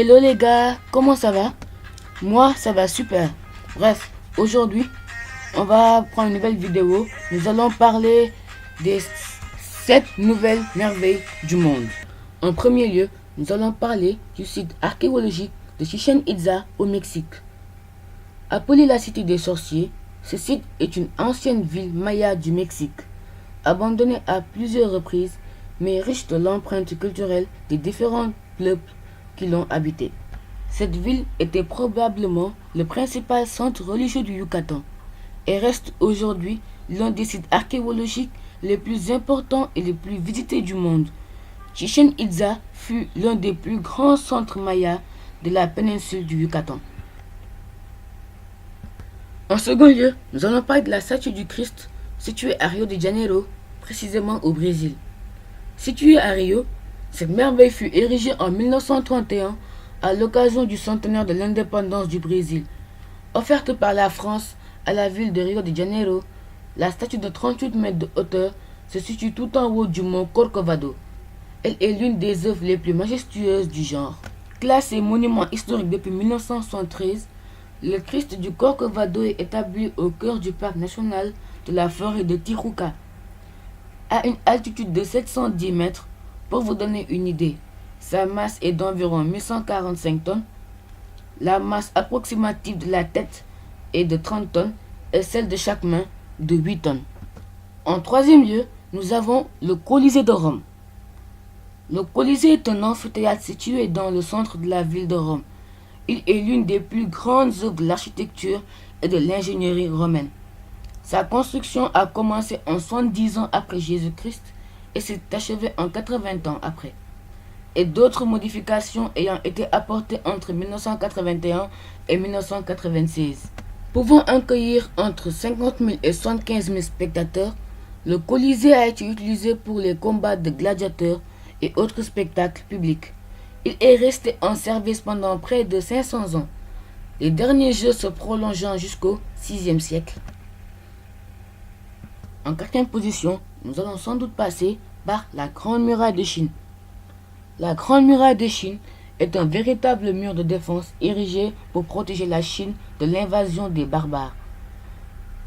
Hello les gars, comment ça va? Moi ça va super. Bref, aujourd'hui on va prendre une nouvelle vidéo. Nous allons parler des 7 nouvelles merveilles du monde. En premier lieu, nous allons parler du site archéologique de Chichén Itzá au Mexique. Appelée la cité des sorciers, ce site est une ancienne ville maya du Mexique, abandonnée à plusieurs reprises mais riche de l'empreinte culturelle des différents peuples qui l'ont habité. Cette ville était probablement le principal centre religieux du Yucatan et reste aujourd'hui l'un des sites archéologiques les plus importants et les plus visités du monde. Chichén Itzá fut l'un des plus grands centres mayas de la péninsule du Yucatan. En second lieu, nous allons parler de la statue du Christ située à Rio de Janeiro, précisément au Brésil. Située à Rio, cette merveille fut érigée en 1931 à l'occasion du centenaire de l'indépendance du Brésil. Offerte par la France à la ville de Rio de Janeiro, la statue de 38 mètres de hauteur se situe tout en haut du mont Corcovado. Elle est l'une des œuvres les plus majestueuses du genre. Classé monument historique depuis 1973, le Christ du Corcovado est établi au cœur du parc national de la forêt de Tijuca, à une altitude de 710 mètres. Pour vous donner une idée, sa masse est d'environ 1145 tonnes. La masse approximative de la tête est de 30 tonnes et celle de chaque main de 8 tonnes. En troisième lieu, nous avons le Colisée de Rome. Le Colisée est un amphithéâtre situé dans le centre de la ville de Rome. Il est l'une des plus grandes œuvres de l'architecture et de l'ingénierie romaine. Sa construction a commencé en 70 ans après Jésus-Christ et s'est achevée en 80 ans après, et d'autres modifications ayant été apportées entre 1981 et 1996. Pouvant accueillir entre 50 000 et 75 000 spectateurs, le Colisée a été utilisé pour les combats de gladiateurs et autres spectacles publics. Il est resté en service pendant près de 500 ans, les derniers jeux se prolongeant jusqu'au VIe siècle. En quatrième position, nous allons sans doute passer par la Grande Muraille de Chine. La Grande Muraille de Chine est un véritable mur de défense érigé pour protéger la Chine de l'invasion des barbares.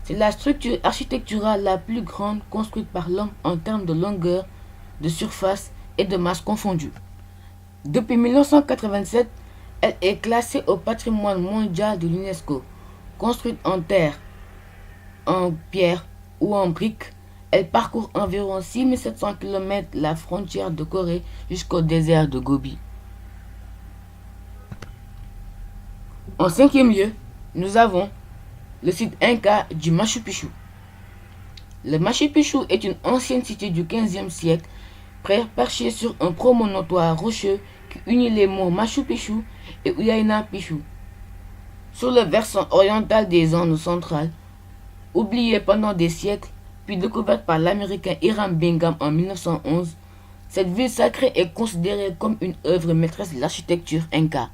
C'est la structure architecturale la plus grande construite par l'homme en termes de longueur, de surface et de masse confondues. Depuis 1987, elle est classée au patrimoine mondial de l'UNESCO. Construite en terre, en pierre ou en briques, elle parcourt environ 6700 km la frontière de Corée jusqu'au désert de Gobi. En cinquième lieu, nous avons le site Inca du Machu Picchu. Le Machu Picchu est une ancienne cité du XVe siècle, perchée sur un promontoire rocheux qui unit les monts Machu Picchu et Huayna Picchu. Sur le versant oriental des Andes centrales, oubliée pendant des siècles, puis découverte par l'américain Hiram Bingham en 1911, cette ville sacrée est considérée comme une œuvre maîtresse de l'architecture inca.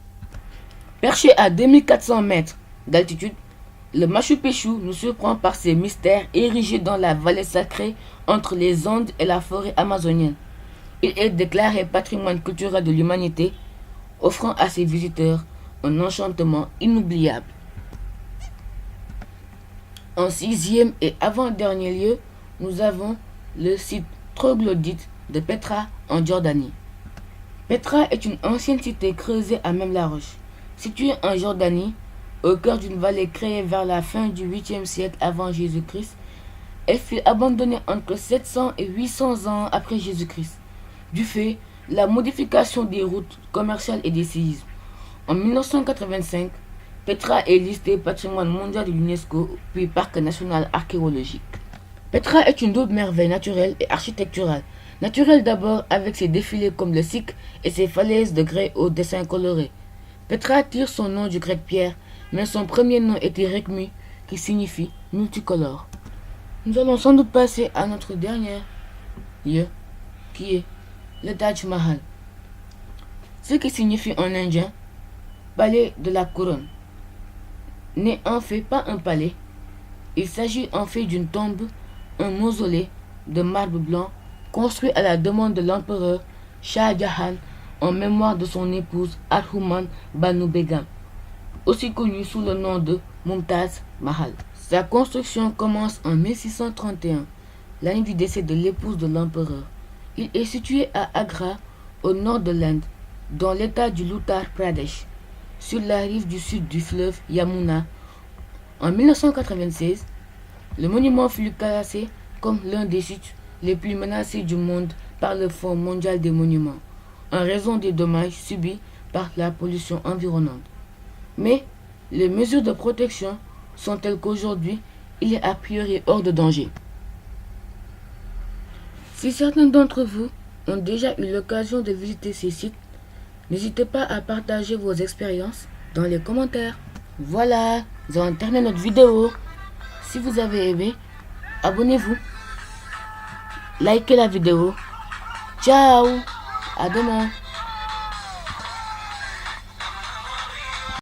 Perché à 2400 mètres d'altitude, le Machu Picchu nous surprend par ses mystères érigés dans la vallée sacrée entre les Andes et la forêt amazonienne. Il est déclaré patrimoine culturel de l'humanité, offrant à ses visiteurs un enchantement inoubliable. En sixième et avant-dernier lieu, nous avons le site troglodyte de Petra en Jordanie. Petra est une ancienne cité creusée à même la roche. Située en Jordanie, au cœur d'une vallée créée vers la fin du 8e siècle avant Jésus-Christ, elle fut abandonnée entre 700 et 800 ans après Jésus-Christ, du fait de la modification des routes commerciales et des séismes. En 1985, Petra est listée patrimoine mondial de l'UNESCO puis parc national archéologique. Petra est une double merveille naturelle et architecturale. Naturelle d'abord avec ses défilés comme le Siq et ses falaises de grès aux dessins colorés. Petra tire son nom du grec pierre, mais son premier nom était Rekmi, qui signifie multicolore. Nous allons sans doute passer à notre dernier lieu, qui est le Taj Mahal, ce qui signifie en indien palais de la couronne. N'est en fait pas un palais, il s'agit en fait d'une tombe, un mausolée de marbre blanc construit à la demande de l'empereur Shah Jahan en mémoire de son épouse Arhuman Banu Begum, aussi connue sous le nom de Mumtaz Mahal. Sa construction commence en 1631, l'année du décès de l'épouse de l'empereur. Il est situé à Agra, au nord de l'Inde, dans l'état du Uttar Pradesh, sur la rive du sud du fleuve Yamuna. En 1996, le monument fut classé comme l'un des sites les plus menacés du monde par le Fonds mondial des monuments, en raison des dommages subis par la pollution environnante. Mais les mesures de protection sont telles qu'aujourd'hui, il est a priori hors de danger. Si certains d'entre vous ont déjà eu l'occasion de visiter ces sites, n'hésitez pas à partager vos expériences dans les commentaires. Voilà, nous avons terminé notre vidéo. Si vous avez aimé, abonnez-vous, likez la vidéo. Ciao, à demain.